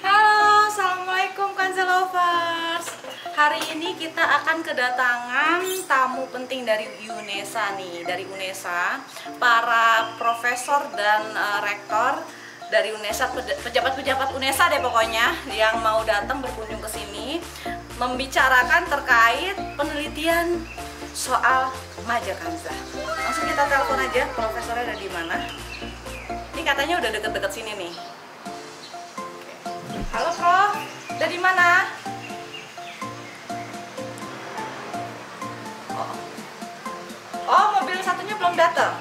Halo, assalamualaikum Kanza Lovers. Hari ini kita akan kedatangan tamu penting dari UNESA nih, dari UNESA, para profesor dan rektor dari UNESA, pejabat-pejabat UNESA deh pokoknya, yang mau datang berkunjung ke sini membicarakan terkait penelitian soal remaja Kanza. Langsung kita telepon aja, profesornya ada di mana. Ini katanya udah deket-deket sini nih. Halo Prof, dari mana? Oh, mobil satunya belum datang.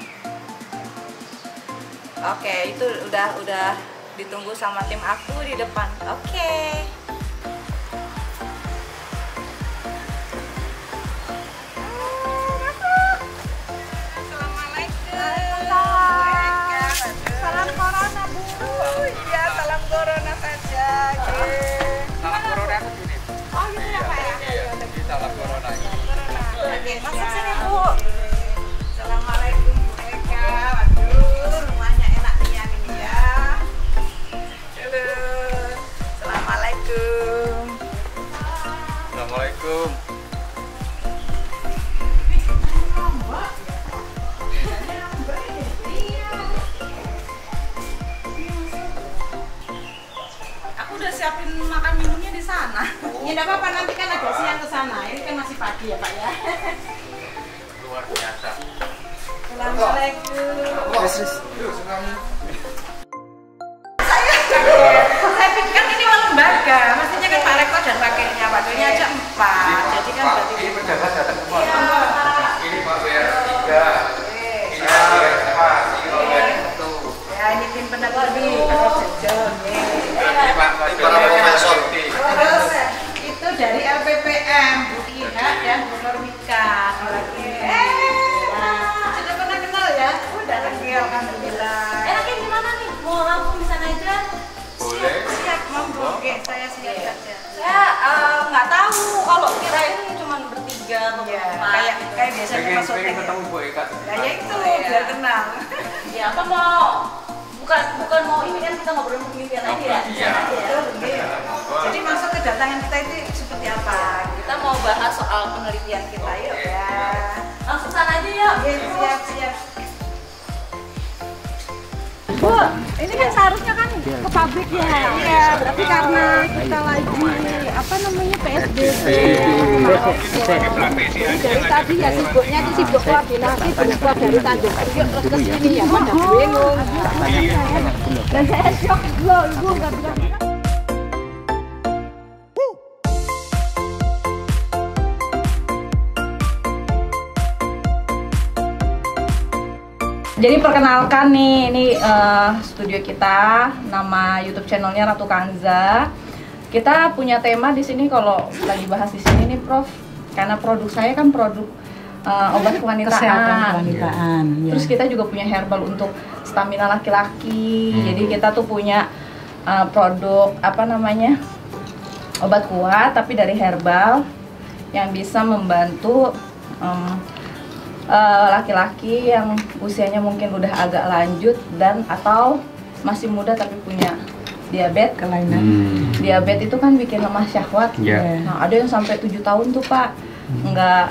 Oke, itu udah ditunggu sama tim aku di depan. Oke. Salam corona, Bu. Iya, salam corona saja. Salam corona aku sini. Oh, gitu ya, Pak ya? Iya, jadi salam corona. Oke, masuk sini, Bu. Assalamualaikum Bu Eka. Waduh, rumahnya enak nian ini ya. Halo. Assalamualaikum. Assalamualaikum. Aku udah siapin makan minumnya di sana. Ya enggak apa-apa, nanti kan agak siang ke sana. Ini kan masih pagi ya, Pak ya. Luar biasa. Assalamualaikum. Saya pikir kan ini lembaga, mestinya kan Pak Rektor dan wakilnya, wakilnya aja 4. Jadi kan berarti Ini pejabat datang semua. Iya. Ini Pak WR3. Ini Pak WR4. Ini Pak WR1. Ya, ini tim peneliti, Pak Jajon. Ini Pak Profesor. Terus itu dari LPPM, Bu Iha dan Bu Normika. Sudah pernah kenal ya? Udah kenal, alhamdulillah. enaknya gimana nih? Mau langsung di sana aja? boleh. Siap, monggo. Oke, saya siap saja. Saya nggak tahu kalau kirain cuma bertiga atau Ya, berempat. kayak biasanya Pengen pas syuting. ketemu Bu Eka. Nah, ya itu biar kenal. Ya apa mau? Bukan mau ini kan kita ngobrol penelitian aja ya? Di Iya. sana aja ya? Betul, iya. Jadi maksud kedatangan kita itu seperti apa? Kita mau bahas soal penelitian kita yuk. Ya. Langsung sana aja yuk. Iya, siap. Bu, ini kan seharusnya kan ke pabrik ya. Iya, berarti karena kita lagi apa namanya PSBB. Dari tadi ya sibuknya itu sibuk koordinasi berubah dari Tanjung Priok terus ke sini ya pada bingung. Dan saya shock loh, Ibu nggak bilang-bilang. Jadi perkenalkan nih, ini studio kita, nama YouTube channelnya Ratu Kanza. Kita punya tema di sini kalau lagi bahas di sini nih, Prof. Karena produk saya kan produk obat kewanitaan. Kesehatan kewanitaan, ya. Terus kita juga punya herbal untuk stamina laki-laki. Jadi kita tuh punya produk apa namanya obat kuat tapi dari herbal yang bisa membantu laki-laki yang usianya mungkin udah agak lanjut dan atau masih muda tapi punya diabetes. Kelainan. Diabetes itu kan bikin lemah syahwat. Iya. Nah, ada yang sampai 7 tahun tuh Pak nggak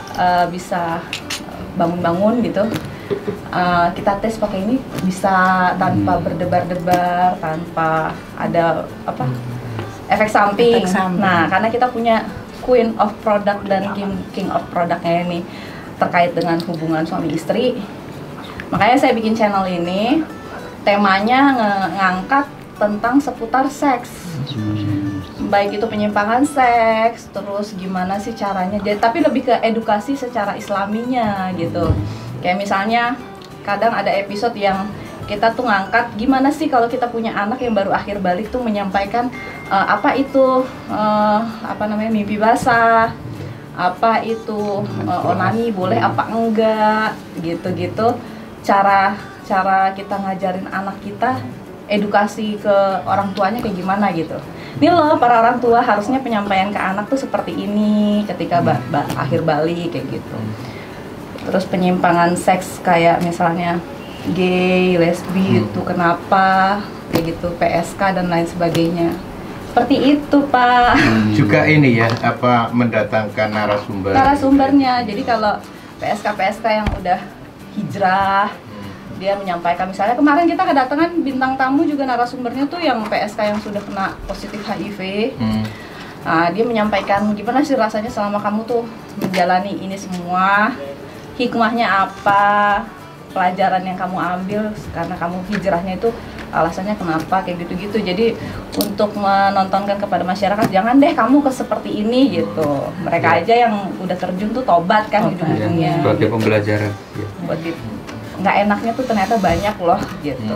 bisa bangun-bangun gitu. Kita tes pakai ini bisa tanpa berdebar-debar, tanpa ada apa efek samping. Nah, karena kita punya Queen of Product dan King of Productnya ini terkait dengan hubungan suami istri, makanya saya bikin channel ini. Temanya ngangkat tentang seputar seks, baik itu penyimpangan seks, terus gimana sih caranya. Jadi, tapi lebih ke edukasi secara islaminya gitu. Kayak misalnya kadang ada episode yang kita tuh ngangkat gimana sih kalau kita punya anak yang baru akhir balik tuh menyampaikan apa itu apa namanya mimpi basah, apa itu onani boleh apa enggak gitu-gitu. Cara kita ngajarin anak kita, edukasi ke orang tuanya kayak gimana gitu. Ini loh para orang tua harusnya penyampaian ke anak tuh seperti ini ketika akhir balik kayak gitu. Terus penyimpangan seks kayak misalnya gay, lesbi itu kenapa, kayak gitu, PSK dan lain sebagainya. Seperti itu, Pak. Juga ini ya, apa mendatangkan Narasumbernya. Jadi kalau PSK yang udah hijrah, dia menyampaikan, misalnya kemarin kita kedatangan bintang tamu juga narasumbernya tuh yang PSK yang sudah kena positif HIV. Nah, dia menyampaikan gimana sih rasanya selama kamu tuh menjalani ini semua, hikmahnya apa, pelajaran yang kamu ambil karena kamu hijrahnya itu alasannya kenapa, kayak gitu-gitu. Jadi untuk menontonkan kepada masyarakat, jangan deh kamu seperti ini gitu. Mereka aja yang udah terjun tuh tobat kan ujung-ujungnya. Sebagai pembelajaran. Buat nggak enaknya tuh ternyata banyak loh gitu.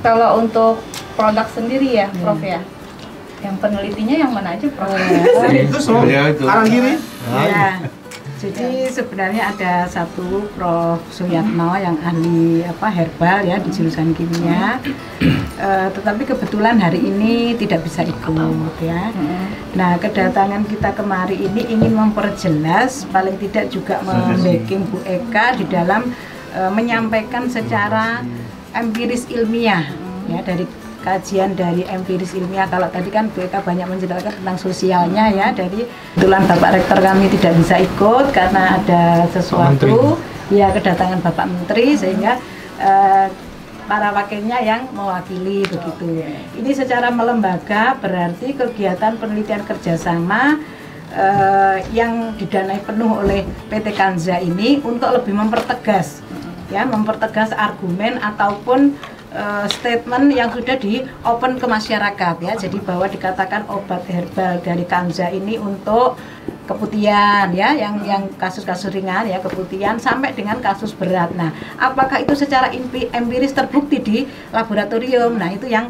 Kalau untuk produk sendiri ya, Prof ya, yang penelitinya yang mana aja, Prof? Itu kanan kiri. Ya. Jadi sebenarnya ada satu Prof Suyatno yang ahli herbal ya di jurusan kimia, tetapi kebetulan hari ini tidak bisa ikut ya. Nah, kedatangan kita kemari ini ingin memperjelas, paling tidak juga membacking Bu Eka di dalam menyampaikan secara empiris ilmiah ya, dari kajian dari empiris ilmiah. Kalau tadi kan Bu Eka banyak menjelaskan tentang sosialnya ya, dari kebetulan Bapak Rektor kami tidak bisa ikut karena ada sesuatu ya, kedatangan Bapak Menteri, sehingga para wakilnya yang mewakili begitu. Ini secara melembaga berarti kegiatan penelitian kerjasama yang didanai penuh oleh PT Kanza ini untuk lebih mempertegas ya, mempertegas argumen ataupun statement yang sudah di open ke masyarakat ya. Jadi bahwa dikatakan obat herbal dari Kanza ini untuk keputihan ya, yang kasus-kasus ringan ya, keputihan sampai dengan kasus berat. Nah, apakah itu secara empiris terbukti di laboratorium? Nah, itu yang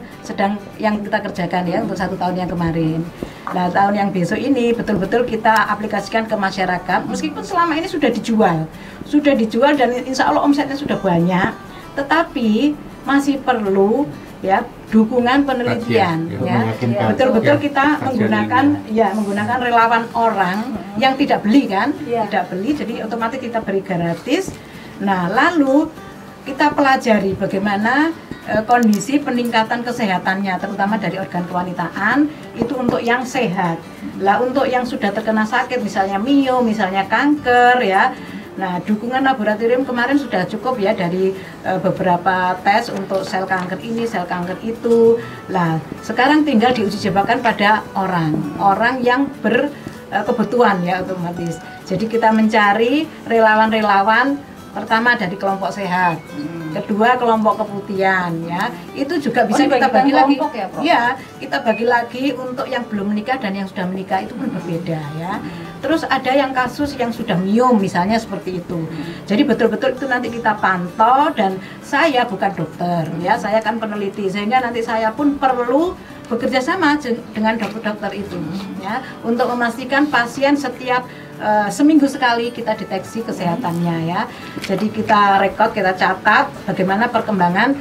kita kerjakan ya untuk 1 tahun yang kemarin. Nah, tahun yang besok ini betul-betul kita aplikasikan ke masyarakat, meskipun selama ini sudah dijual dan insya Allah omsetnya sudah banyak, tetapi masih perlu ya dukungan penelitian ya. Betul-betul kita menggunakan relawan orang yang tidak beli kan, tidak beli, jadi otomatis kita beri gratis. Nah, lalu kita pelajari bagaimana kondisi peningkatan kesehatannya, terutama dari organ kewanitaan itu untuk yang sehat. Lah, untuk yang sudah terkena sakit, misalnya mio, misalnya kanker ya. Nah, dukungan laboratorium kemarin sudah cukup ya, dari beberapa tes untuk sel kanker ini, sel kanker itu. Lah, sekarang tinggal diuji cobakan pada orang yang berkebutuhan ya, otomatis. Jadi kita mencari relawan-relawan, pertama dari kelompok sehat, kedua kelompok keputihan ya. Itu juga bisa kita bagi lagi ya, Prof? Ya, kita bagi lagi untuk yang belum menikah dan yang sudah menikah, itu pun berbeda ya. Terus ada yang kasus yang sudah miom misalnya, seperti itu. Jadi betul-betul itu nanti kita pantau, dan saya bukan dokter ya, saya kan peneliti, sehingga nanti saya pun perlu bekerja sama dengan dokter-dokter itu ya, untuk memastikan pasien setiap seminggu sekali kita deteksi kesehatannya ya. Jadi kita rekod, kita catat bagaimana perkembangan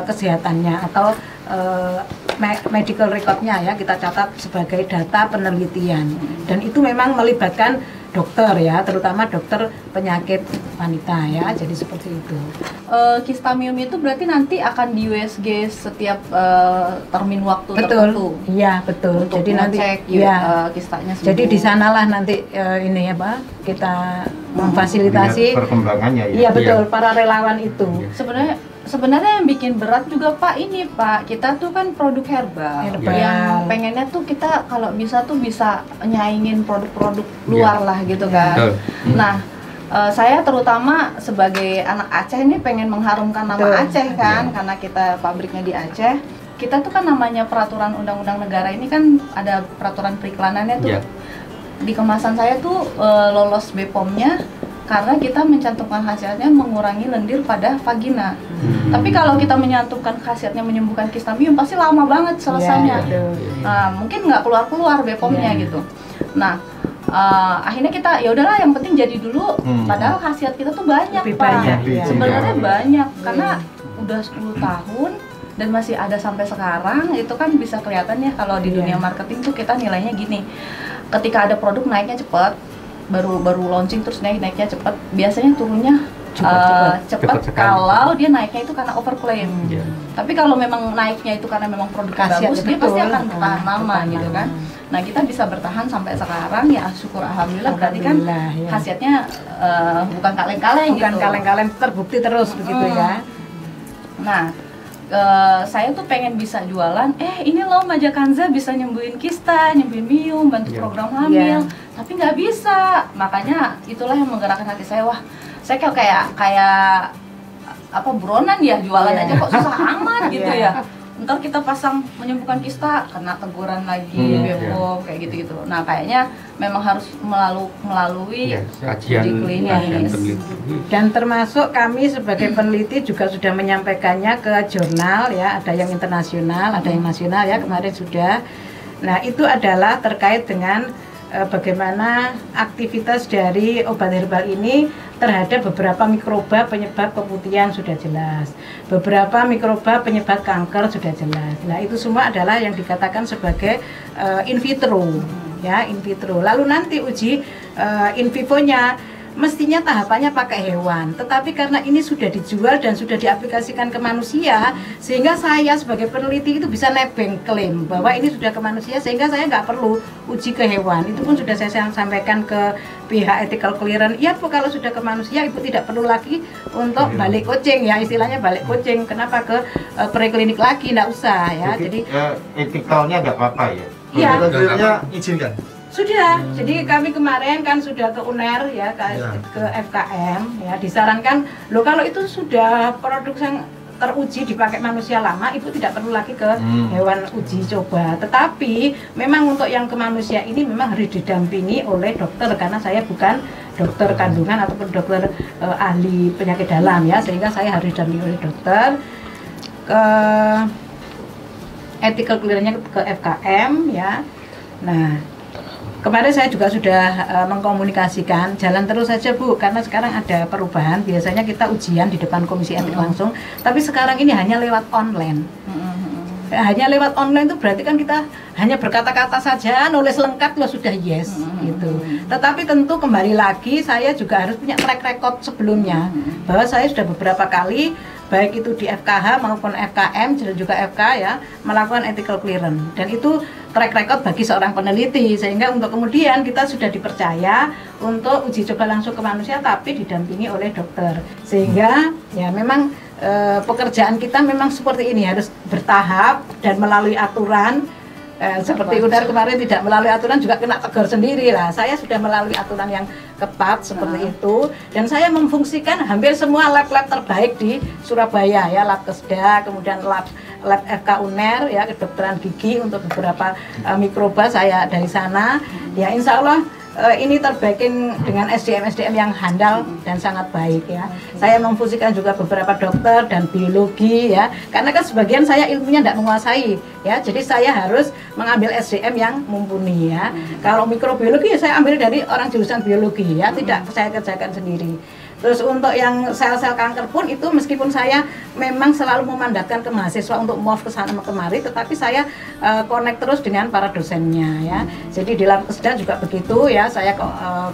kesehatannya, atau medical recordnya ya, kita catat sebagai data penelitian. Dan itu memang melibatkan dokter ya, terutama dokter penyakit wanita ya, jadi seperti itu. Kistamium itu berarti nanti akan di USG setiap termin waktu Betul. tertentu. Iya, betul. Untuk Jadi nanti kistanya sembuh. jadi di sanalah nanti ini apa, kita memfasilitasi perkembangannya ya. Iya, betul, para relawan itu. Sebenarnya yang bikin berat juga, Pak, ini Pak, kita tuh kan produk herbal. Yang pengennya tuh kita kalau bisa tuh bisa nyaingin produk-produk luar lah gitu kan. Nah, saya terutama sebagai anak Aceh ini pengen mengharumkan nama Aceh kan, karena kita pabriknya di Aceh. Kita tuh kan namanya peraturan undang-undang negara ini kan ada peraturan periklanannya tuh. Di kemasan saya tuh lolos BPOM-nya karena kita mencantumkan khasiatnya mengurangi lendir pada vagina. Tapi kalau kita menyantumkan khasiatnya menyembuhkan kistamium, pasti lama banget selesainya. Nah, mungkin nggak keluar BPOM-nya gitu. Nah, akhirnya kita ya udahlah, yang penting jadi dulu. Padahal khasiat kita tuh banyak, Pak. Sebenarnya banyak, karena udah 10 tahun dan masih ada sampai sekarang. Itu kan bisa kelihatan ya, kalau di dunia marketing tuh kita nilainya gini. Ketika ada produk naiknya cepat, baru launching terus naiknya cepat, biasanya turunnya cepat kalau dia naiknya itu karena overclaim. Tapi kalau memang naiknya itu karena memang produknya Khasiat, bagus, dia betul. pasti akan bertahan lama Bertahan gitu lama. kan. Nah kita bisa bertahan sampai sekarang ya syukur alhamdulillah, berarti kan Alhamdulillah, ya. khasiatnya bukan kaleng-kaleng gitu. Bukan kaleng-kaleng, terbukti terus begitu ya. Nah saya tuh pengen bisa jualan, ini loh Majakanza bisa nyembuhin kista, nyembuhin miom, bantu program hamil, tapi nggak bisa. Makanya itulah yang menggerakkan hati saya, wah saya kayak apa buronan ya, jualan aja kok susah amat gitu ya. Ntar kita pasang menyembuhkan kista, kena teguran lagi, BPOM kayak gitu-gitu. Nah kayaknya memang harus melalui kajian uji klinis. Dan termasuk kami sebagai peneliti juga sudah menyampaikannya ke jurnal ya, ada yang internasional, ada yang nasional ya, kemarin sudah. Nah itu adalah terkait dengan bagaimana aktivitas dari obat herbal ini terhadap beberapa mikroba penyebab keputihan sudah jelas, beberapa mikroba penyebab kanker sudah jelas. Nah itu semua adalah yang dikatakan sebagai in vitro ya, in vitro. Lalu nanti uji in vivonya mestinya tahapannya pakai hewan, tetapi karena ini sudah dijual dan sudah diaplikasikan ke manusia, sehingga saya sebagai peneliti itu bisa nebeng klaim bahwa ini sudah ke manusia, sehingga saya nggak perlu uji ke hewan. Itu pun sudah saya sampaikan ke pihak ethical clearance. Ya Bu, kalau sudah ke manusia Ibu tidak perlu lagi untuk balik kucing ya, istilahnya balik kucing. Kenapa ke preklinik lagi, nggak usah ya. Jadi etikalnya nggak apa-apa ya? iya. Clearnya izinkan. Sudah, jadi kami kemarin kan sudah ke UNER ya, ke FKM ya, disarankan loh kalau itu sudah produk yang teruji dipakai manusia lama, Ibu tidak perlu lagi ke hewan uji coba. Tetapi memang untuk yang ke manusia ini memang harus didampingi oleh dokter, karena saya bukan dokter kandungan ataupun dokter ahli penyakit dalam ya, sehingga saya harus didampingi oleh dokter. Ke ethical clearance-nya ke FKM ya. Nah kemarin saya juga sudah mengkomunikasikan, jalan terus saja Bu, karena sekarang ada perubahan. Biasanya kita ujian di depan komisi etik langsung, tapi sekarang ini hanya lewat online. Hanya lewat online itu berarti kan kita hanya berkata-kata saja, nulis lengkap lo sudah yes gitu. Tetapi tentu kembali lagi saya juga harus punya track record sebelumnya, bahwa saya sudah beberapa kali baik itu di FKH maupun FKM dan juga FK ya melakukan ethical clearance, dan itu track record bagi seorang peneliti, sehingga untuk kemudian kita sudah dipercaya untuk uji coba langsung ke manusia tapi didampingi oleh dokter, sehingga ya memang pekerjaan kita memang seperti ini, harus bertahap dan melalui aturan. Seperti UNER kemarin tidak melalui aturan juga kena tegur sendiri lah. Saya sudah melalui aturan yang ketat seperti itu, dan saya memfungsikan hampir semua lab-lab terbaik di Surabaya ya, lab Kesda, kemudian lab FK UNER ya, kedokteran gigi untuk beberapa mikroba saya dari sana ya. Insya Allah ini terbaikin dengan SDM yang handal dan sangat baik ya. Saya memfungsikan juga beberapa dokter dan biologi ya, karena kan sebagian saya ilmunya tidak menguasai ya, jadi saya harus mengambil SDM yang mumpuni ya. Kalau mikrobiologi ya saya ambil dari orang jurusan biologi ya, tidak saya kerjakan sendiri. Terus untuk yang sel-sel kanker pun itu meskipun saya memang selalu memandatkan ke mahasiswa untuk move ke sana kemari, tetapi saya connect terus dengan para dosennya ya. Jadi di lab Kesda juga begitu ya, saya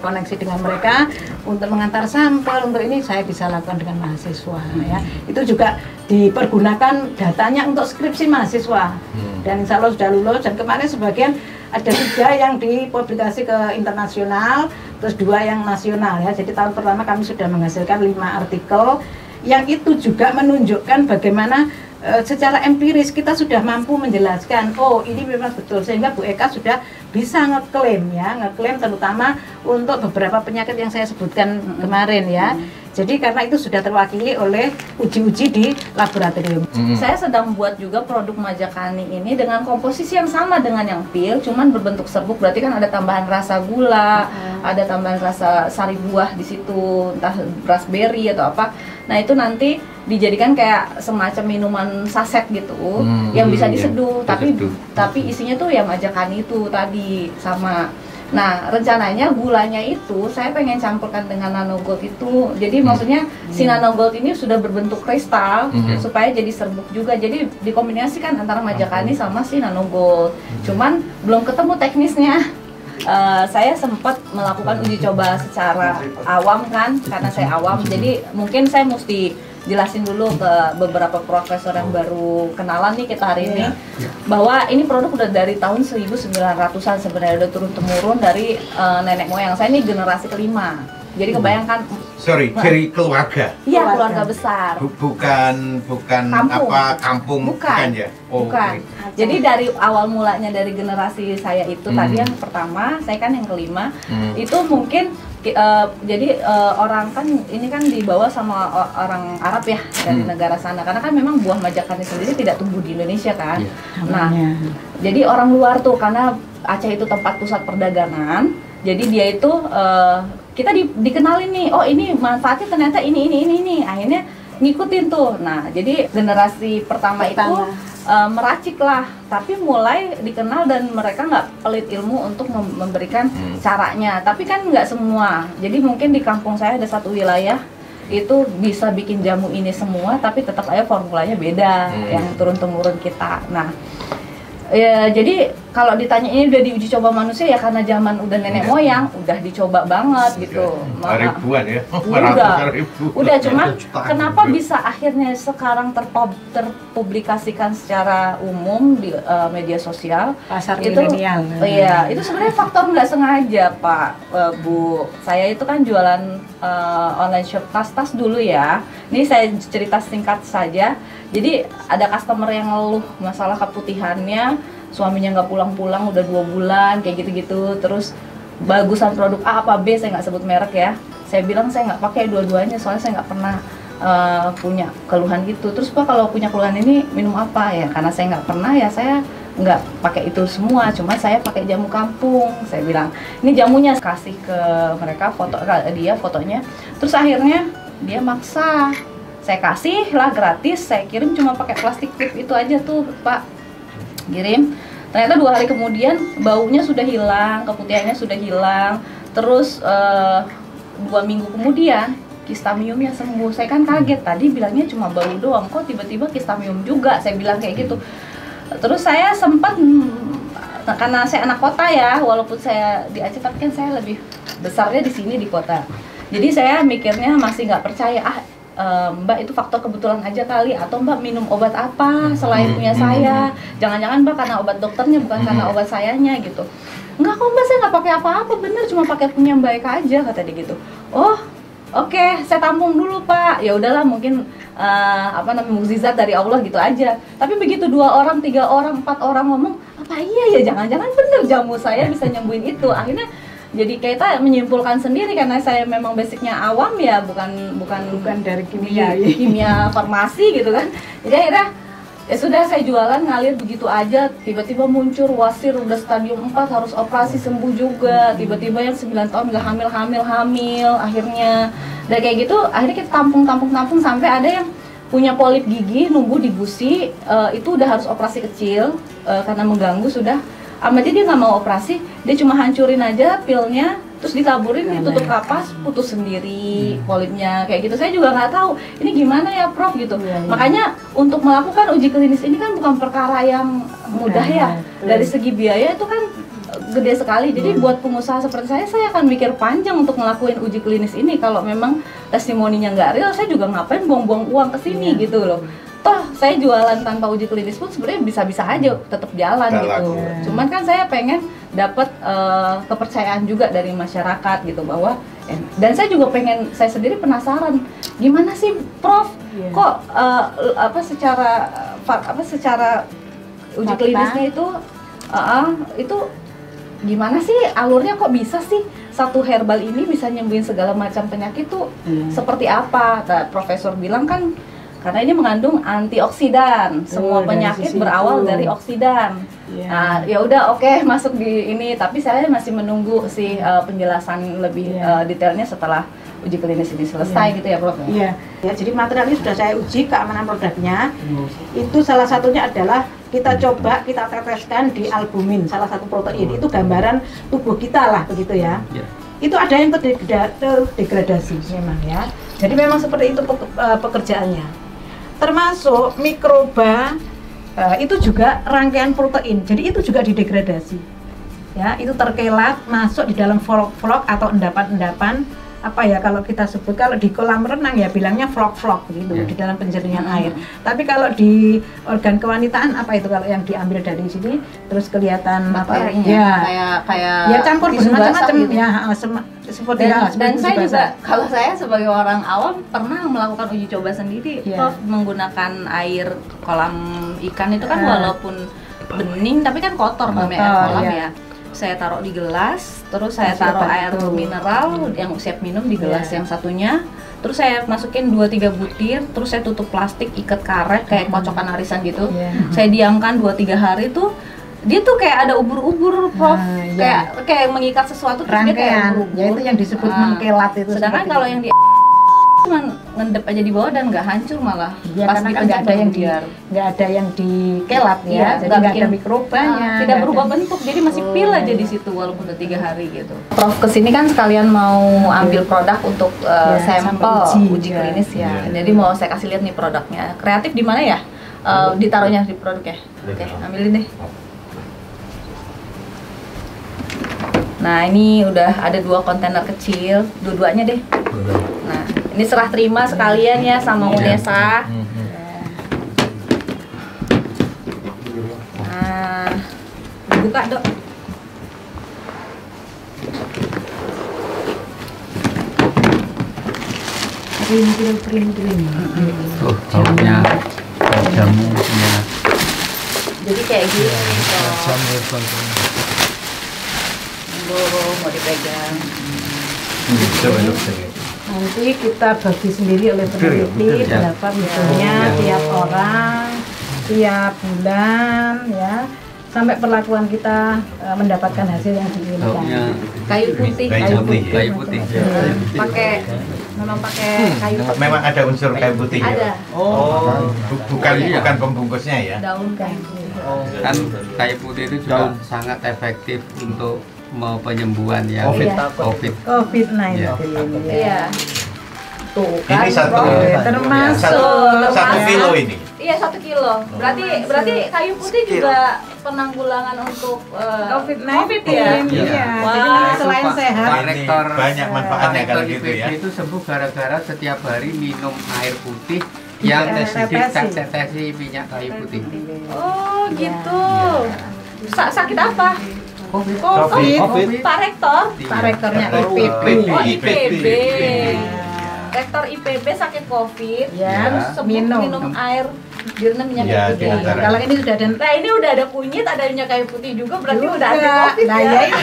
koneksi dengan mereka untuk mengantar sampel, untuk ini saya bisa lakukan dengan mahasiswa ya. Itu juga dipergunakan datanya untuk skripsi mahasiswa dan insya Allah sudah lulus, dan kemarin sebagian ada 3 yang dipublikasi ke internasional, terus 2 yang nasional ya. Jadi tahun pertama kami sudah menghasilkan 5 artikel yang itu juga menunjukkan bagaimana secara empiris kita sudah mampu menjelaskan, oh ini memang betul, sehingga Bu Eka sudah bisa ngeklaim ya, ngeklaim terutama untuk beberapa penyakit yang saya sebutkan kemarin ya. Jadi karena itu sudah terwakili oleh uji-uji di laboratorium. Saya sedang buat juga produk Majakani ini dengan komposisi yang sama dengan yang pil, cuman berbentuk serbuk, berarti kan ada tambahan rasa gula, ada tambahan rasa sari buah di situ, entah raspberry atau apa. Nah itu nanti dijadikan kayak semacam minuman saset gitu, yang bisa diseduh, tapi isinya tuh ya Majakani itu tadi sama. Nah rencananya gulanya itu saya pengen campurkan dengan nanogold itu, jadi maksudnya si nanogold ini sudah berbentuk kristal supaya jadi serbuk juga, jadi dikombinasikan antara Majakani sama si nanogold. Cuman belum ketemu teknisnya. saya sempat melakukan uji coba secara awam kan, karena saya awam. Jadi mungkin saya mesti jelasin dulu ke beberapa profesor yang baru kenalan nih kita hari ini, bahwa ini produk udah dari tahun 1900-an sebenarnya, udah turun-temurun dari nenek moyang saya. Ini generasi kelima. Jadi kebayangkan. Sorry, dari keluarga. Iya, keluarga besar. Bukan Kampung. kampung Bukan ya. Bukan. Oke. Jadi dari awal mulanya dari generasi saya itu tadi yang pertama, saya kan yang kelima. Itu mungkin jadi orang kan ini kan dibawa sama orang Arab ya dari negara sana, karena kan memang buah majakannya sendiri tidak tumbuh di Indonesia kan. Nah, jadi orang luar tuh, karena Aceh itu tempat pusat perdagangan, jadi dia itu kita dikenalin nih, oh ini manfaatnya ternyata ini, akhirnya ngikutin tuh. Nah, jadi generasi pertama. Itu meracik lah, tapi mulai dikenal dan mereka nggak pelit ilmu untuk memberikan caranya. Tapi kan nggak semua. Jadi mungkin di kampung saya ada satu wilayah itu bisa bikin jamu ini semua, tapi tetap aja formulanya beda yang turun-temurun kita. Nah, ya jadi kalau ditanya ini udah diuji coba manusia ya karena zaman udah nenek moyang udah dicoba banget gitu. Ribuan ya. Udah cuman kenapa bisa akhirnya sekarang terpublikasikan secara umum di media sosial pasar itu milenial. Iya, itu sebenarnya faktor nggak sengaja, Pak, Bu. Saya itu kan jualan online shop tas dulu ya. Ini saya cerita singkat saja. Jadi ada customer yang ngeluh masalah keputihannya, suaminya nggak pulang-pulang udah 2 bulan kayak gitu-gitu. Terus bagusan produk A apa B, saya nggak sebut merek ya. Saya bilang saya nggak pakai dua-duanya soalnya saya nggak pernah punya keluhan gitu. Terus Pak kalau punya keluhan ini minum apa ya? Karena saya nggak pernah ya saya nggak pakai itu semua. Cuma saya pakai jamu kampung. Saya bilang ini jamunya, kasih ke mereka foto dia fotonya. Terus akhirnya dia maksa. Saya kasih lah gratis, saya kirim cuma pakai plastik tip itu aja tuh Pak, kirim. Ternyata 2 hari kemudian baunya sudah hilang, keputihannya sudah hilang. Terus 2 minggu kemudian kistamiumnya sembuh. Saya kan kaget, tadi bilangnya cuma bau doang, kok tiba-tiba kistamium juga, saya bilang kayak gitu. Terus saya sempat, karena saya anak kota ya, walaupun saya di Aceh tapi kan saya lebih besarnya di sini di kota. Jadi saya mikirnya masih nggak percaya, Mbak itu faktor kebetulan aja kali, atau Mbak minum obat apa selain punya saya, jangan-jangan Mbak karena obat dokternya bukan karena obat sayanya gitu. Enggak kok Mbak, saya nggak pakai apa-apa, bener cuma pakai punya Mbak Eka aja, kata dia gitu. Oh oke, saya tampung dulu Pak. Ya udahlah, mungkin mukjizat dari Allah gitu aja. Tapi begitu 2 orang, 3 orang, 4 orang ngomong, apa iya ya, jangan-jangan bener jamu saya bisa nyembuhin itu. Akhirnya jadi kita menyimpulkan sendiri, karena saya memang basicnya awam ya, bukan dari kimia farmasi gitu kan. Jadi akhirnya ya sudah, saya jualan ngalir begitu aja. Tiba-tiba muncul wasir udah stadium 4 harus operasi sembuh juga. Tiba-tiba yang 9 tahun nggak hamil akhirnya. Dan kayak gitu akhirnya kita tampung sampai ada yang punya polip gigi nunggu di gusi, itu udah harus operasi kecil karena mengganggu sudah. Jadi dia nggak mau operasi, dia cuma hancurin aja pilnya, terus ditaburin, ditutup kapas, putus sendiri polipnya kayak gitu. Saya juga nggak tahu ini gimana ya Prof gitu. Makanya untuk melakukan uji klinis ini kan bukan perkara yang mudah ya. Dari segi biaya itu kan gede sekali. Jadi buat pengusaha seperti saya akan mikir panjang untuk ngelakuin uji klinis ini. Kalau memang testimoninya nggak real, saya juga ngapain buang-buang uang ke sini gitu loh. Toh saya jualan tanpa uji klinis pun sebenarnya bisa-bisa aja tetap jalan gitu. Cuman kan saya pengen dapat kepercayaan juga dari masyarakat gitu, bahwa dan saya juga pengen, saya sendiri penasaran gimana sih Prof kok secara uji klinisnya itu gimana sih alurnya, kok bisa sih satu herbal ini bisa nyembuhin segala macam penyakit tuh seperti apa? Nah, Profesor bilang kan karena ini mengandung antioksidan, semua penyakit berawal dari oksidan. Nah, ya udah oke, masuk di ini, tapi saya masih menunggu sih penjelasan lebih detailnya setelah uji klinis ini selesai gitu ya Prof. Iya. Ya, jadi material ini sudah saya uji keamanan produknya. Itu salah satunya adalah kita coba kita teteskan di albumin, salah satu protein. Itu gambaran tubuh kita lah begitu ya. Itu ada yang terdegradasi memang ya. Jadi memang seperti itu pekerjaannya. Termasuk mikroba itu juga rangkaian protein, jadi itu juga didegradasi ya itu terkelat masuk di dalam vlog-vlog atau endapan-endapan apa ya kalau kita sebut, kalau di kolam renang ya bilangnya vlog-vlog gitu di dalam penjernihan air. Tapi kalau di organ kewanitaan apa itu kalau yang diambil dari sini terus kelihatan apa ya kayak ya campur tisu bermacam-macam basah gitu. ya seperti Dan tisu saya basah. juga, kalau saya sebagai orang awam pernah melakukan uji coba sendiri, Prof, menggunakan air kolam ikan itu kan walaupun bening tapi kan kotor namanya air kolam ya. Saya taruh di gelas, terus saya taruh air mineral yang siap minum di gelas yang satunya, terus saya masukin 2-3 butir, terus saya tutup plastik, ikat karet kayak kocokan arisan gitu. Saya diamkan 2-3 hari tuh dia tuh kayak ada ubur-ubur, Prof. Kayak mengikat sesuatu terus dia kayak ubur-ubur. Ya itu yang disebut mengkelat itu. Sedangkan kalau yang di cuma ngendep aja di bawah dan nggak hancur malah. Ya, Pas karena nggak ada yang dikelat ya, jadi nggak ada mikrobanya. Tidak berubah bentuk, jadi masih pil aja di situ walaupun udah 3 hari gitu. Prof kesini kan sekalian mau ambil produk untuk sampel uji klinis ya. Jadi mau saya kasih lihat nih produknya. Kreatif di mana ya? Ditaruhnya di produknya. Oke, ambilin deh. Nah ini udah ada 2 kontainer kecil, dua-duanya deh. Nah ini serah terima sekalian ya sama UNESA. Nah dibuka Dok. Krim. Oh, baunya jamu ya. Jadi kayak gini mau dipegang. Coba dokter. Nanti kita bagi sendiri oleh peneliti berapa misalnya tiap orang, tiap bulan ya, sampai perlakuan kita mendapatkan hasil yang diinginkan. Kayu putih. Kayu putih. Pakai memang pakai kayu putih. Memang ada unsur kayu putih ya? Ada. Bukan pembungkusnya ya? Daun kayu. Kan kayu putih itu juga sangat efektif untuk penyembuhan yang COVID-19. Iya. Tuh kan. Ini satu termasuk 1 kilo ini. Iya 1 kilo. Berarti kayu putih juga penanggulangan untuk COVID ya. Iya. Wah, Selain sehat, Rektor banyak manfaatnya kalau gitu ya. itu sembuh gara-gara setiap hari minum air putih yang tetesi minyak kayu putih. Oh gitu. Sakit apa? COVID. Pak Rektor. Pak Rektornya IPB. Oh IPB. Rektor IPB sakit COVID, Ya, terus minum air direndam minyak Ya, kayu putih. diantara. Kalau ini sudah ada. Nah ini udah ada kunyit, ada minyak kayu putih juga, berarti udah ada COVID Nah, ya. ya itu.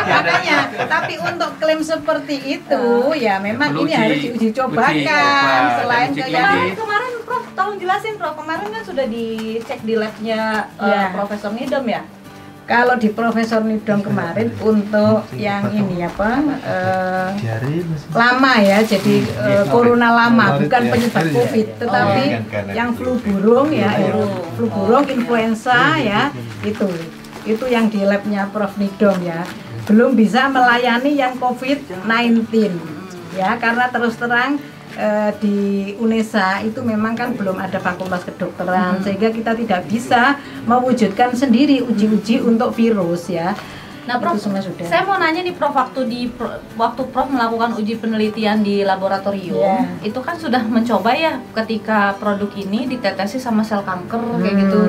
Makanya, tapi untuk klaim seperti itu ya memang ini harus diuji cobakan. Selain Kemarin Prof, tolong jelasin Prof, kemarin kan sudah dicek di labnya Profesor Nidom ya? kalau di Profesor Nidom kemarin untuk yang ini apa lama ya, jadi corona lama, bukan penyebab COVID, tetapi yang flu burung ya, flu burung, influenza ya, itu yang di labnya Prof Nidom ya, belum bisa melayani yang COVID-19 ya, karena terus terang di UNESA itu memang kan belum ada fakultas kedokteran, sehingga kita tidak bisa mewujudkan sendiri uji-uji untuk virus ya. Nah Prof, saya mau nanya nih Prof, waktu Prof melakukan uji penelitian di laboratorium, itu kan sudah mencoba ya ketika produk ini ditetesi sama sel kanker kayak gitu,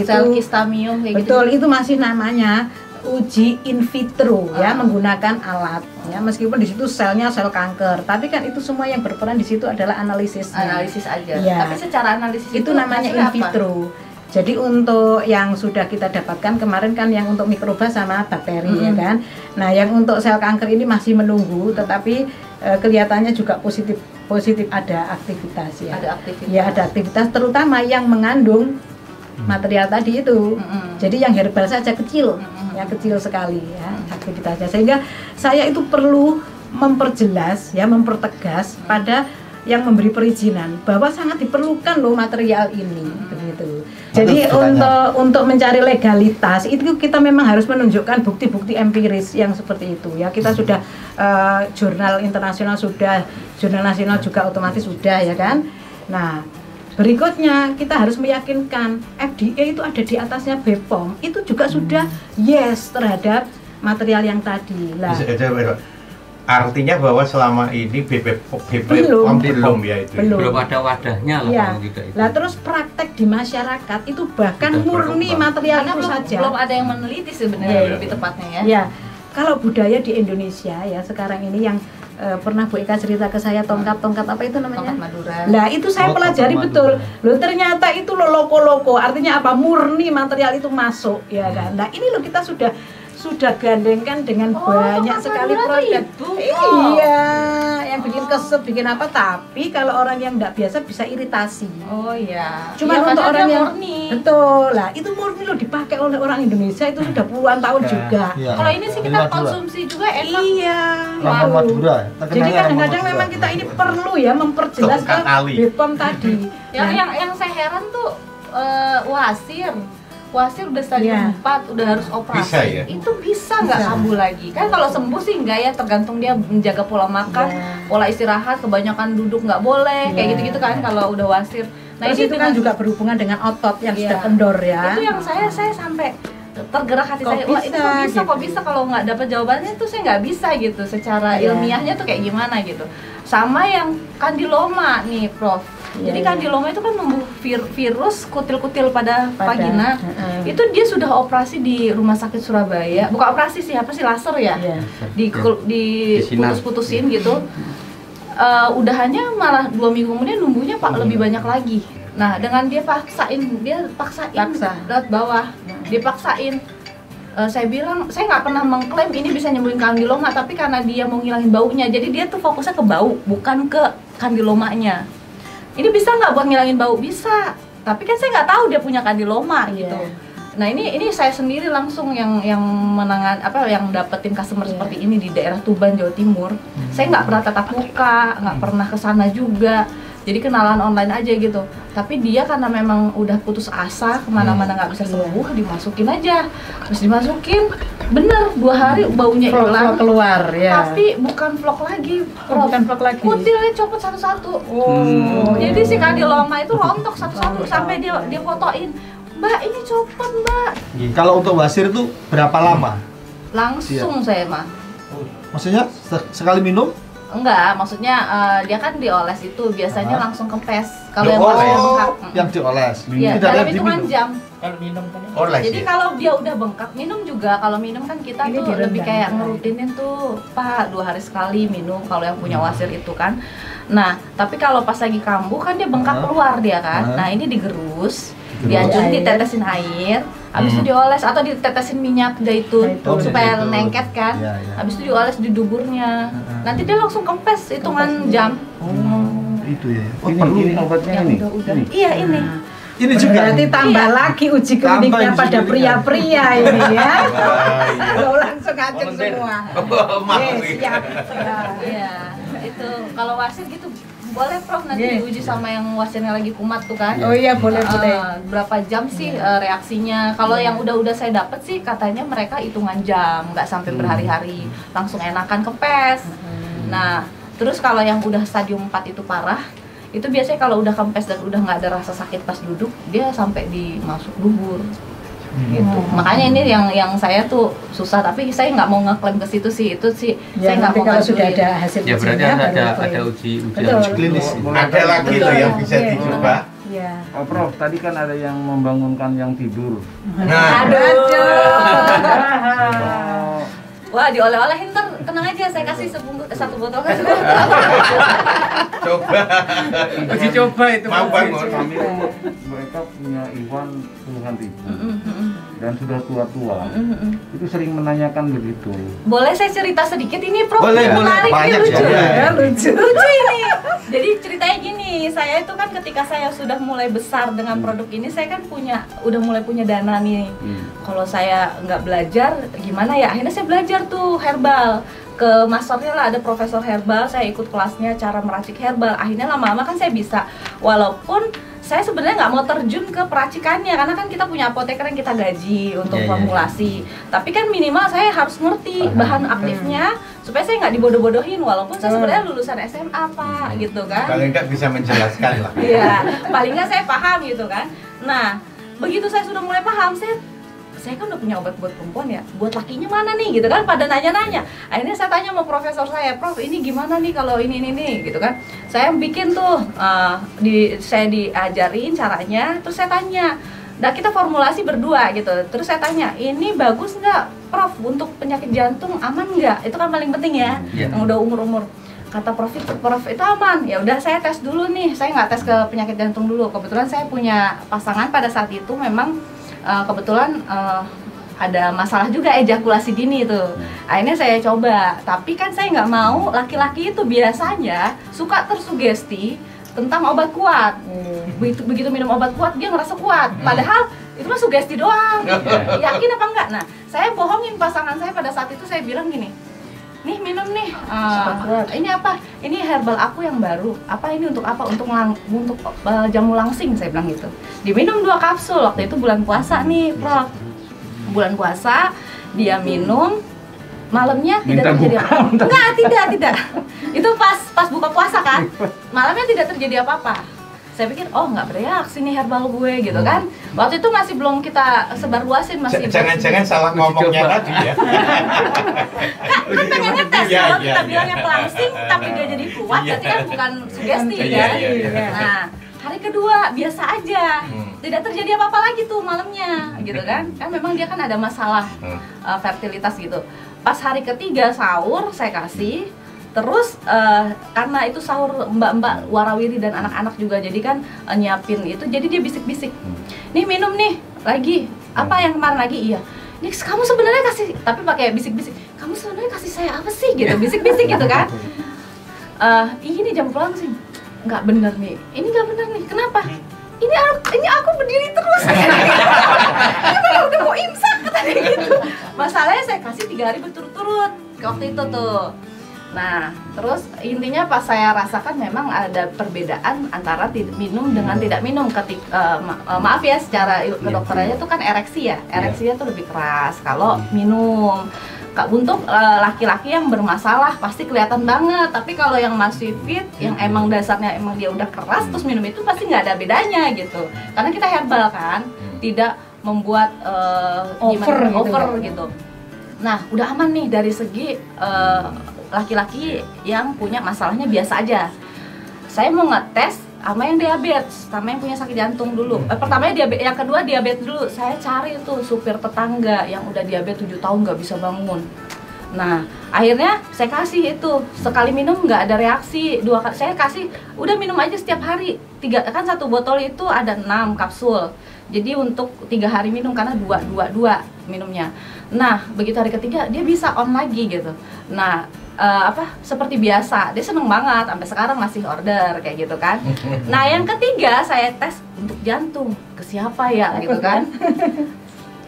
sel kistamium kayak gitu. Betul, itu masih namanya uji in vitro ya, menggunakan alat ya, meskipun di situ selnya sel kanker, tapi kan itu semua yang berperan di situ adalah analisis aja ya. Tapi secara analisis itu namanya in vitro. Jadi untuk yang sudah kita dapatkan kemarin kan yang untuk mikroba sama bakteri ya kan. Nah yang untuk sel kanker ini masih menunggu, tetapi kelihatannya juga positif ada aktivitas ya. Ada aktivitas terutama yang mengandung material tadi itu. Jadi yang herbal saja kecil, ya kecil sekali ya aktivitasnya. Sehingga saya itu perlu memperjelas ya, mempertegas pada yang memberi perizinan bahwa sangat diperlukan loh material ini begitu. Jadi untuk mencari legalitas itu kita memang harus menunjukkan bukti-bukti empiris yang seperti itu ya. Kita sudah jurnal internasional sudah, jurnal nasional juga otomatis sudah ya kan. Nah, Berikutnya kita harus meyakinkan FDA itu ada di atasnya BPOM, itu juga sudah yes terhadap material yang tadi. Lah, artinya bahwa selama ini BPOM belum ya itu. Belum ada wadahnya lah ya. kalau tidak itu. Lah terus praktek di masyarakat itu bahkan Sudah murni berkembang. material Karena itu belum, saja. belum ada yang meneliti sebenarnya lebih tepatnya ya. Ya, kalau budaya di Indonesia ya sekarang ini yang pernah Bu Eka cerita ke saya tongkat-tongkat apa itu namanya? Tongkat Madura. Lah itu saya pelajari betul. Loh ternyata itu loko-loko. Artinya apa? Murni material itu masuk ya kan. Nah, ini loh kita sudah gandengkan dengan banyak tongkat sekali Madura produk. itu. Iya, yang bikin kesel, bikin apa? Tapi kalau orang yang nggak biasa bisa iritasi. Oh iya. Cuma Iya, untuk padahal orang dia yang murni. betul lah, itu murni loh dipakai oleh orang Indonesia itu sudah puluhan tahun juga. Iya. Kalau ini sih kita konsumsi juga enak. Iya. Rempah itu. Madura. Jadi kadang-kadang memang kita ini perlu ya memperjelas ke Tongkat tali. BPOM tadi. Yang saya heran tuh wasir udah stadium 4 udah harus operasi. Bisa ya? Itu bisa nggak kambuh lagi? Kan kalau sembuh sih enggak ya, tergantung dia menjaga pola makan, pola istirahat, kebanyakan duduk nggak boleh, kayak gitu-gitu kan kalau udah wasir. Nah, Terus ini itu kan juga berhubungan dengan otot yang sudah Iya. kendor ya. Itu yang saya sampai tergerak hati Kok saya. Wah, itu bisa, kok bisa, gitu. kok bisa kalau nggak dapat jawabannya itu saya nggak bisa gitu. Secara ilmiahnya tuh kayak gimana gitu. Sama yang kandiloma nih, Prof. Jadi kandiloma itu kan membunuh virus kutil-kutil pada vagina. Itu dia sudah operasi di rumah sakit Surabaya. Bukan operasi sih, apa sih, laser ya? Di putus-putusin gitu. Udahannya malah 2 minggu kemudian numbuhnya lebih banyak lagi. Nah, dengan dia paksain lewat bawah, dipaksain. Saya bilang, saya nggak pernah mengklaim ini bisa nyembuhin kandiloma, tapi karena dia mau ngilangin baunya, jadi dia tuh fokusnya ke bau, bukan ke kandilomanya. Ini bisa nggak buat ngilangin bau? Bisa, tapi kan saya nggak tahu dia punya kandiloma gitu. Nah ini saya sendiri langsung yang yang dapetin customer seperti ini di daerah Tuban, Jawa Timur. Saya nggak pernah tatap muka, nggak pernah kesana juga. Jadi kenalan online aja gitu. Tapi dia karena memang udah putus asa, kemana-mana nggak bisa sembuh, dimasukin aja. Terus dimasukin, bener 2 hari baunya hilang. Keluar ya. Tapi bukan vlog lagi, bukan vlog lagi. kutilnya copot satu-satu. Jadi si kandiloma itu rontok satu-satu sampai dia fotoin. Mbak, ini copot, Mbak. Kalau untuk wasir tuh berapa lama? Langsung saya mah. Maksudnya sekali minum? Enggak, maksudnya dia kan dioles itu biasanya langsung kempes. Kalau yang Dioles. wasir bengkak. Yang dioles. Iya, Tidak dalam ada hitungan diminum. jam. Oles Jadi ya? kalau dia udah bengkak, minum juga. Kalau minum kan kita Ini tuh direndam. lebih kayak ngerutinin tuh, Pak, 2 hari sekali minum kalau yang punya wasir itu kan. Nah, tapi kalau pas lagi kambuh kan dia bengkak keluar dia kan. Nah, ini digerus, dihancurin, ditetesin air, habis itu dioles atau ditetesin minyak zaitun supaya zaitun. lengket kan. Iya, iya. Habis itu dioles di duburnya. Nanti dia langsung kempes hitungan jam. Itu ya. Oh, Ini obatnya ini. Iya, ini. Ini juga. Berarti tambah lagi uji kliniknya uji pada kliniknya. pria-pria ini ya. iya. Kalau langsung ngaceng semua. Maaf. Siap. Ya. Iya, itu kalau wasir gitu boleh Prof nanti diuji sama yang wasirnya lagi kumat tuh kan. Oh iya, boleh. Berapa jam sih reaksinya? Kalau yang udah saya dapet sih katanya mereka hitungan jam, nggak sampai berhari-hari, langsung enakan kempes. Nah, terus kalau yang udah stadium 4 itu parah, itu biasanya kalau udah kempes dan udah nggak ada rasa sakit pas duduk, dia sampai dimasuk dubur. Gitu. Makanya ini yang saya tuh susah, tapi saya nggak mau ngeklaim ke situ sih, itu sih Ya, saya nggak nanti mau kalau sudah ngajuin. ada hasil Ya berarti ujinya, ada baru klaim. uji Betul. Klinis. Ada lagi loh yang bisa Iya. dicoba. Iya. Oh, Prof, tadi kan ada yang membangunkan yang tidur. Nah, Oh, Wah, dioleh-olehin ntar, tenang aja, saya kasih 1 botol kan. coba. Uji coba itu. Mau bangun. kami mereka punya Iwan puluhan ribu dan sudah tua-tua. Itu sering menanyakan begitu. Boleh saya cerita sedikit ini, Prof? Boleh, Ini menarik, ini banyak lucu. ya. Lucu. Lucu ini. Jadi ceritanya gini, saya itu kan ketika saya sudah mulai besar dengan produk ini, saya kan udah mulai punya dana nih. Kalau saya nggak belajar, gimana ya? Akhirnya saya belajar tuh herbal. Ke masternya lah ada profesor herbal, saya ikut kelasnya cara meracik herbal. Akhirnya lama-lama kan saya bisa, walaupun saya sebenarnya nggak mau terjun ke peracikannya karena kan kita punya apoteker yang kita gaji untuk formulasi. Tapi kan minimal saya harus ngerti bahan aktifnya supaya saya nggak dibodoh-bodohin walaupun saya sebenarnya lulusan SMA Pak gitu kan. Paling nggak bisa menjelaskan lah. Iya, paling nggak saya paham gitu kan. Nah, begitu saya sudah mulai paham, saya kan udah punya obat buat perempuan ya, buat lakinya mana nih gitu kan, pada nanya-nanya. Akhirnya saya tanya sama profesor saya, Prof ini gimana nih kalau ini gitu kan. Saya bikin tuh, saya diajarin caranya, terus saya tanya, nah kita formulasi berdua gitu, terus saya tanya, ini bagus nggak Prof untuk penyakit jantung, aman nggak? Itu kan paling penting ya, yang udah umur-umur. Kata Prof itu aman, ya udah saya tes dulu nih, saya nggak tes ke penyakit jantung dulu. Kebetulan saya punya pasangan pada saat itu memang kebetulan ada masalah juga ejakulasi dini itu. Akhirnya saya coba, tapi kan saya nggak mau, laki-laki itu biasanya suka tersugesti tentang obat kuat. Begitu minum obat kuat dia ngerasa kuat, padahal itu mah sugesti doang. Yakin apa enggak? Nah, saya bohongin pasangan saya pada saat itu, saya bilang gini, nih minum nih, ini apa? Ini herbal aku yang baru. Apa ini untuk apa? Untuk jamu langsing, saya bilang gitu. Diminum 2 kapsul, waktu itu bulan puasa nih, Prof. Bulan puasa, dia minum, malamnya tidak terjadi apa-apa. Enggak, tidak. Itu pas buka puasa kan, malamnya tidak terjadi apa-apa. Saya pikir, oh nggak bereaksi nih herbal gue gitu kan. Waktu itu masih belum kita sebarluasin, masih jangan-jangan salah ngomongnya tadi ya. Kan pengennya tes, kalau kita bilangnya pelangsing tapi dia jadi kuat, berarti kan bukan sugesti kan. Nah, hari kedua biasa aja, tidak terjadi apa-apa lagi tuh malamnya gitu kan. Kan memang dia kan ada masalah fertilitas gitu. Pas hari ketiga sahur saya kasih. Terus karena itu sahur mbak-mbak warawiri dan anak-anak juga, jadi kan nyiapin itu, jadi dia bisik-bisik, nih minum nih lagi, apa yang kemarin lagi, iya, ini kamu sebenarnya kasih, tapi pakai bisik-bisik, kamu sebenarnya kasih saya apa sih gitu, bisik-bisik gitu kan. Ini jamu pelangsing, nggak bener nih, ini nggak bener nih, kenapa? Ini aku berdiri terus, ini udah mau imsak katanya gitu. Masalahnya saya kasih 3 hari berturut-turut waktu itu tuh. Nah, terus intinya pas saya rasakan memang ada perbedaan antara minum dengan tidak minum. Maaf ya, secara kedokterannya tuh kan ereksi ya, ereksinya tuh lebih keras kalau minum. Untuk laki-laki yang bermasalah pasti kelihatan banget, tapi kalau yang masih fit, yang emang dasarnya emang dia udah keras terus minum itu pasti nggak ada bedanya gitu. Karena kita herbal kan, tidak membuat over gitu. Nah, udah aman nih dari segi laki-laki yang punya masalahnya biasa aja. Saya mau ngetes sama yang diabetes, sama yang punya sakit jantung dulu. Pertamanya diabetes, yang kedua diabetes dulu. Saya cari tuh supir tetangga yang udah diabetes 7 tahun nggak bisa bangun. Nah, akhirnya saya kasih itu, sekali minum nggak ada reaksi, 2 kali saya kasih, udah minum aja setiap hari. 3 kan 1 botol itu ada 6 kapsul. Jadi untuk 3 hari minum karena 2 minumnya. Nah, begitu hari ketiga dia bisa on lagi gitu. Nah, seperti biasa, dia seneng banget, sampai sekarang masih order kayak gitu kan. Nah, yang ketiga saya tes untuk jantung, ke siapa ya gitu kan.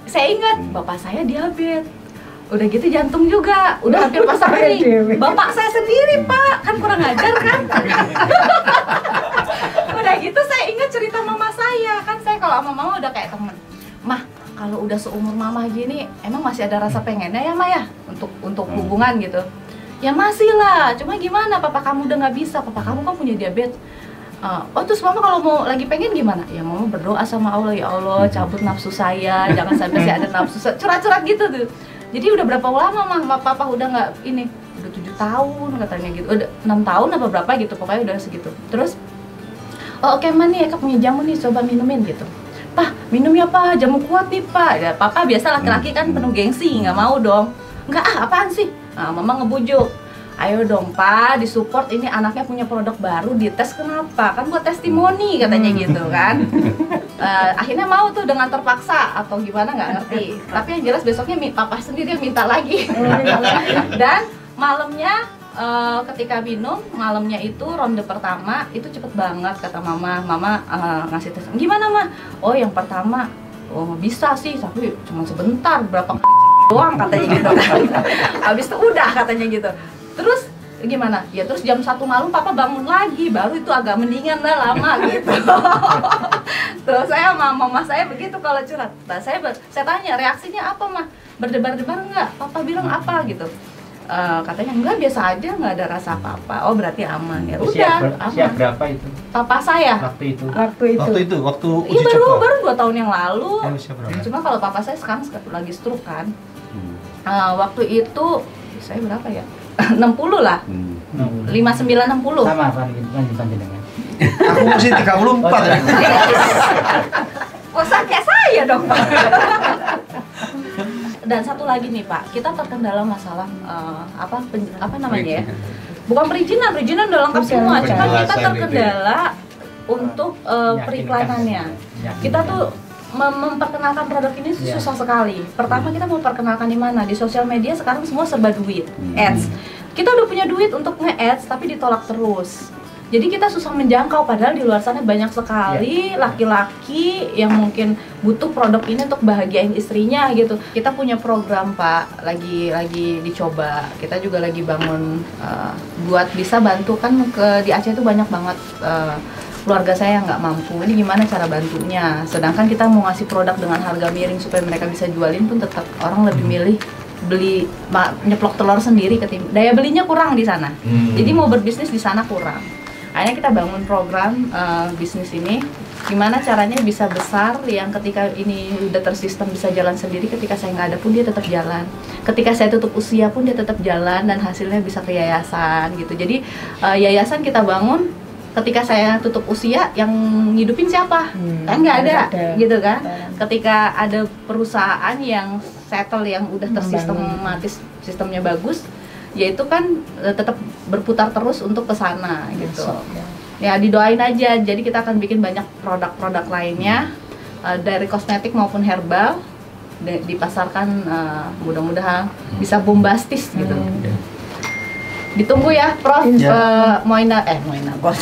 Saya ingat bapak saya diabetes, udah gitu jantung juga, udah hampir pasang hari. Bapak saya sendiri Pak, kan kurang ajar kan. Udah gitu saya ingat cerita mama saya, kan saya kalau sama mama udah kayak temen. Mah, kalau udah seumur mama gini, emang masih ada rasa pengennya ya Ma ya untuk hubungan gitu? Ya masih lah, cuma gimana, papa kamu udah nggak bisa, papa kamu kan punya diabetes. Oh terus mama kalau mau lagi pengen gimana? Ya mama berdoa sama Allah, ya Allah cabut nafsu saya, jangan sampai saya ada nafsu, curhat-curhat gitu tuh. Jadi udah berapa lama mah papa udah nggak ini, udah 7 tahun katanya gitu, udah 6 tahun apa berapa gitu, pokoknya udah segitu. Terus, oh oke Ma nih, Eka punya jamu nih, coba minumin gitu. Pak, minum ya Pak, jamu kuat nih Pak. Ya papa biasa laki-laki kan penuh gengsi, nggak mau dong. Enggak apaan sih? Nah, mama ngebujuk, ayo dong Pak, disupport, ini anaknya punya produk baru, dites kenapa? Kan buat testimoni katanya gitu kan. Akhirnya mau tuh dengan terpaksa atau gimana nggak ngerti. Tapi yang jelas besoknya papa sendiri yang minta lagi. Dan malamnya ketika minum, malamnya itu ronde pertama itu cepet banget kata mama. Mama ngasih tes, gimana Ma? Oh yang pertama, oh bisa sih, tapi cuma sebentar, berapa kali doang katanya gitu kan. Habis itu udah katanya gitu. Terus gimana? Ya terus jam 1 malam papa bangun lagi, baru itu agak mendingan lah, lama gitu. Tuh saya sama mama saya begitu kalau curhat. Nah, saya tanya reaksinya apa mah? Berdebar-debar enggak? Papa bilang apa gitu? Katanya enggak, biasa aja, nggak ada rasa apa-apa. Oh berarti aman ya. Udah aman. Usia berapa itu? Papa saya Waktu itu. Waktu uji iya coba. baru 2 tahun yang lalu. Usia berapa? Cuma kalau papa saya sekarang lagi stroke kan. Waktu itu saya berapa ya? 60 lah. 5960. Sama panjenengan. Aku masih 34 ya. Kok kayak saya dong Pak. Dan satu lagi nih Pak, kita terkendala masalah apa namanya ya? Bukan perizinan udah lengkap semua, cuma kita terkendala untuk periklanannya. Kita tuh memperkenalkan produk ini susah sekali. Pertama kita mau perkenalkan di mana? Di sosial media sekarang semua serba duit, ads. Kita udah punya duit untuk nge-ads tapi ditolak terus. Jadi kita susah menjangkau, padahal di luar sana banyak sekali laki-laki yang mungkin butuh produk ini untuk bahagiain istrinya gitu. Kita punya program Pak, lagi dicoba. Kita juga lagi bangun buat bisa bantu kan di Aceh itu banyak banget keluarga saya yang nggak mampu. Ini gimana cara bantunya? Sedangkan kita mau ngasih produk dengan harga miring supaya mereka bisa jualin pun tetap orang lebih milih beli nyeplok telur sendiri, daya belinya kurang di sana. Jadi mau berbisnis di sana kurang. Akhirnya kita bangun program bisnis ini, gimana caranya bisa besar yang ketika ini udah tersistem bisa jalan sendiri, ketika saya nggak ada pun dia tetap jalan, ketika saya tutup usia pun dia tetap jalan dan hasilnya bisa ke yayasan gitu. Jadi yayasan kita bangun ketika saya tutup usia, yang ngidupin siapa? Kan nggak ada gitu kan. Ketika ada perusahaan yang settle, yang udah tersistematis, sistemnya bagus, yaitu kan tetap berputar terus untuk ke sana gitu. Ya didoain aja. Jadi kita akan bikin banyak produk-produk lainnya dari kosmetik maupun herbal dipasarkan, mudah-mudahan bisa bombastis gitu. Ditunggu ya Prof. Moina Gold.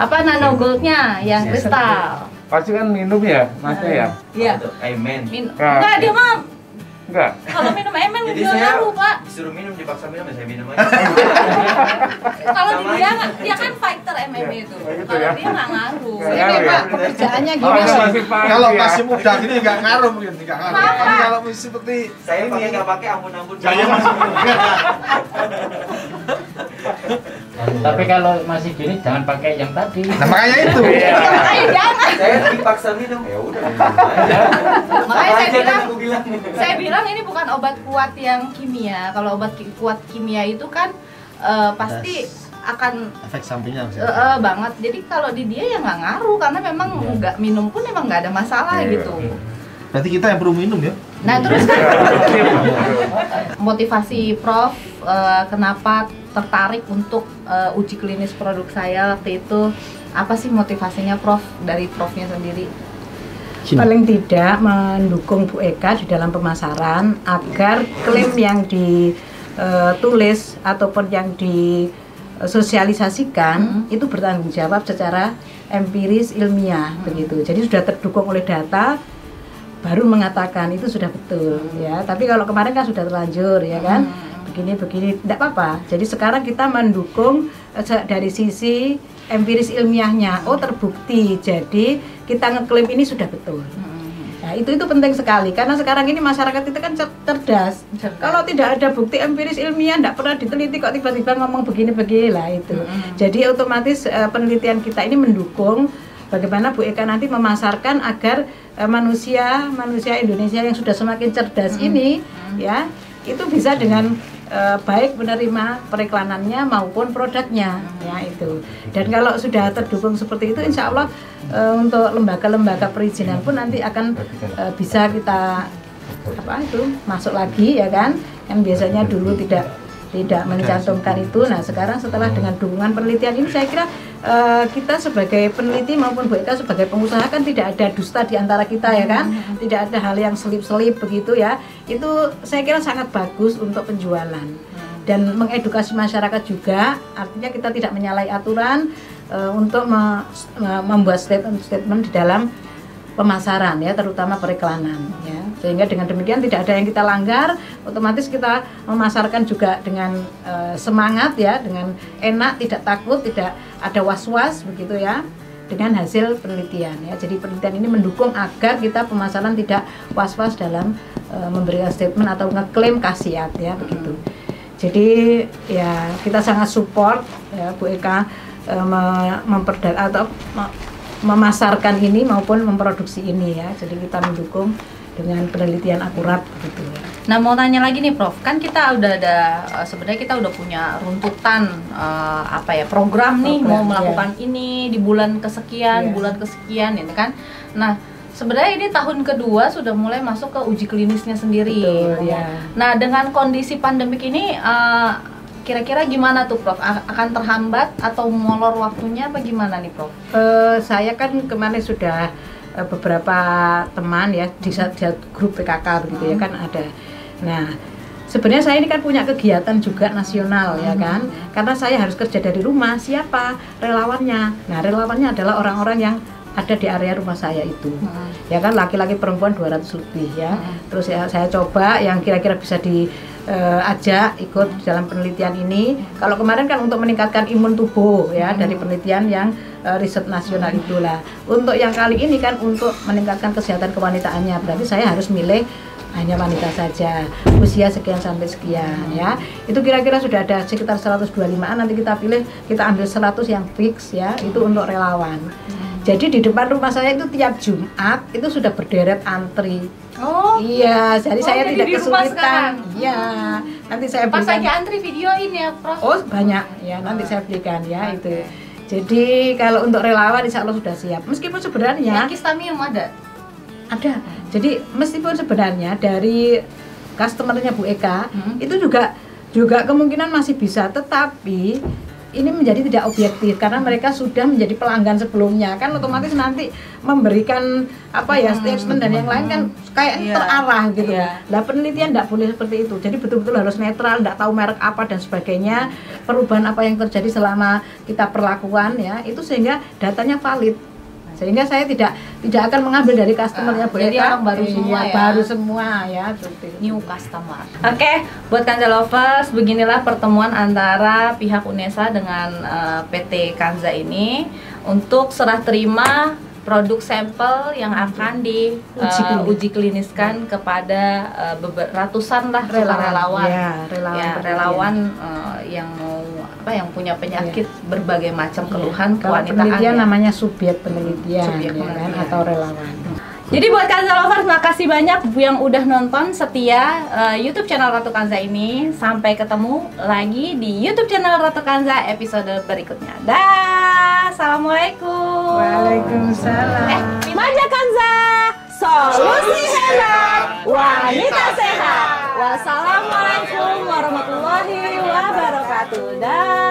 Apa Nano Goldnya yang kristal. Pasti kan minum ya, Mas ya? Iya. Amen. Enggak, dia mah enggak. kalau minum emen Jadi nggak saya ngaruh Pak. disuruh minum, dipaksa minum ya saya minum aja. Kalau dia kan fighter MMA itu. Kalau dia nggak ngaruh. Ini Pak, pekerjaannya Kalau masih muda gini nggak ngaruh mungkin, nggak ngaruh. Tapi kalau seperti Saya pakai nggak pakai ampun-ampun. saya masih muda. Tapi kalau masih gini jangan pakai yang tadi. Nah makanya itu. Ayo jangan. Saya dipaksa minum. Ya udah. Makanya saya bilang ini bukan obat kuat yang kimia. Kalau obat kuat kimia itu kan pasti akan Efek sampingnya banget. Jadi kalau di dia ya nggak ngaruh karena memang nggak minum pun memang nggak ada masalah gitu. Berarti kita yang perlu minum ya? Nah terus kan motivasi Prof kenapa tertarik untuk uji klinis produk saya waktu itu, apa sih motivasinya Prof dari Profnya sendiri? Paling tidak mendukung Bu Eka di dalam pemasaran agar klaim yang ditulis ataupun yang disosialisasikan itu bertanggung jawab secara empiris ilmiah begitu. Jadi sudah terdukung oleh data, baru mengatakan itu sudah betul ya. Tapi kalau kemarin kan sudah terlanjur ya kan, begini tidak apa-apa. Jadi sekarang kita mendukung dari sisi empiris ilmiahnya. Oh terbukti, jadi kita ngeklaim ini sudah betul. Nah itu penting sekali karena sekarang ini masyarakat itu kan cerdas. Kalau tidak ada bukti empiris ilmiah, tidak pernah diteliti kok tiba-tiba ngomong begini-begini lah itu. Jadi otomatis penelitian kita ini mendukung bagaimana Bu Eka nanti memasarkan agar manusia Indonesia yang sudah semakin cerdas ini ya itu bisa dengan baik menerima periklanannya maupun produknya ya itu. Dan kalau sudah terdukung seperti itu, insya Allah untuk lembaga-lembaga perizinan pun nanti akan bisa kita masuk lagi ya kan, yang biasanya dulu tidak mencantumkan itu. Nah sekarang setelah dengan dukungan penelitian ini, saya kira kita sebagai peneliti maupun Bu Eka sebagai pengusaha kan tidak ada dusta di antara kita ya kan, tidak ada hal yang selip-selip begitu ya. Itu saya kira sangat bagus untuk penjualan dan mengedukasi masyarakat juga. Artinya kita tidak menyalahi aturan untuk membuat statement di dalam pemasaran ya, terutama periklanan ya. Sehingga dengan demikian tidak ada yang kita langgar, otomatis kita memasarkan juga dengan semangat ya, dengan enak, tidak takut, tidak ada was-was begitu ya. dengan hasil penelitian ya. Jadi penelitian ini mendukung agar kita pemasaran tidak was-was dalam memberikan statement atau ngeklaim khasiat ya begitu. Jadi ya kita sangat support ya Bu Eka memasarkan ini maupun memproduksi ini ya. Jadi kita mendukung dengan penelitian akurat begitu ya. Nah, mau tanya lagi nih Prof, kan kita udah ada sebenarnya kita udah punya runtutan program nih mau melakukan ini di bulan kesekian, bulan kesekian ini kan. Nah, sebenarnya ini tahun kedua sudah mulai masuk ke uji klinisnya sendiri. Betul, ya. Nah, dengan kondisi pandemik ini kira-kira gimana tuh Prof? Akan terhambat atau molor waktunya apa gimana nih Prof? Saya kan kemarin sudah beberapa teman ya di grup PKK begitu ya kan ada. Nah, sebenarnya saya ini kan punya kegiatan juga nasional ya kan. Karena saya harus kerja dari rumah, siapa relawannya? Nah, relawannya adalah orang-orang yang ada di area rumah saya itu. Ya kan laki-laki perempuan 200 lebih ya. Terus ya saya coba yang kira-kira bisa diajak ikut dalam penelitian ini. Kalau kemarin kan untuk meningkatkan imun tubuh ya dari penelitian yang riset nasional itulah. Untuk yang kali ini kan untuk meningkatkan kesehatan kewanitaannya. Berarti saya harus milih hanya wanita saja, usia sekian sampai sekian ya. Itu kira-kira sudah ada sekitar 125-an, nanti kita pilih, kita ambil 100 yang fix ya, itu untuk relawan. Jadi di depan rumah saya itu tiap Jumat itu sudah berderet antri. Oh iya, jadi saya jadi tidak di rumah kesulitan. sekarang. Iya, nanti saya Pas berikan. lagi antri videoin ya Prof? Oh banyak ya, nanti saya berikan ya itu. Jadi kalau untuk relawan insya Allah sudah siap. Meskipun sebenarnya Yang Kistamium ada? ada. Jadi meskipun sebenarnya dari customernya Bu Eka itu juga kemungkinan masih bisa, tetapi ini menjadi tidak objektif karena mereka sudah menjadi pelanggan sebelumnya kan otomatis nanti memberikan statement dan yang lain kan kayak terarah gitu. Lah penelitian tidak boleh seperti itu. Jadi betul-betul harus netral, tidak tahu merek apa dan sebagainya, perubahan apa yang terjadi selama kita perlakuan ya itu sehingga datanya valid. Sehingga saya tidak akan mengambil dari customernya Bu Eka. Jadi orang baru semua ya. Baru semua ya, new customer. Oke, buat Kanza lovers, beginilah pertemuan antara pihak UNESA dengan PT Kanza ini untuk serah terima produk sampel yang akan diuji kliniskan kepada ratusan lah relawan. Relawan yang mau yang punya penyakit berbagai macam keluhan kewanitaan. Penelitian namanya subjek penelitian, kan, atau relawan. Jadi buat Kanza lovers, makasih banyak yang udah nonton setia YouTube channel Ratu Kanza ini. Sampai ketemu lagi di YouTube channel Ratu Kanza episode berikutnya. Dah, assalamualaikum. Waalaikumsalam. Manja Kanza, solusi hemat wanita sehat. Wassalamualaikum warahmatullahi wabarakatuh. Dah.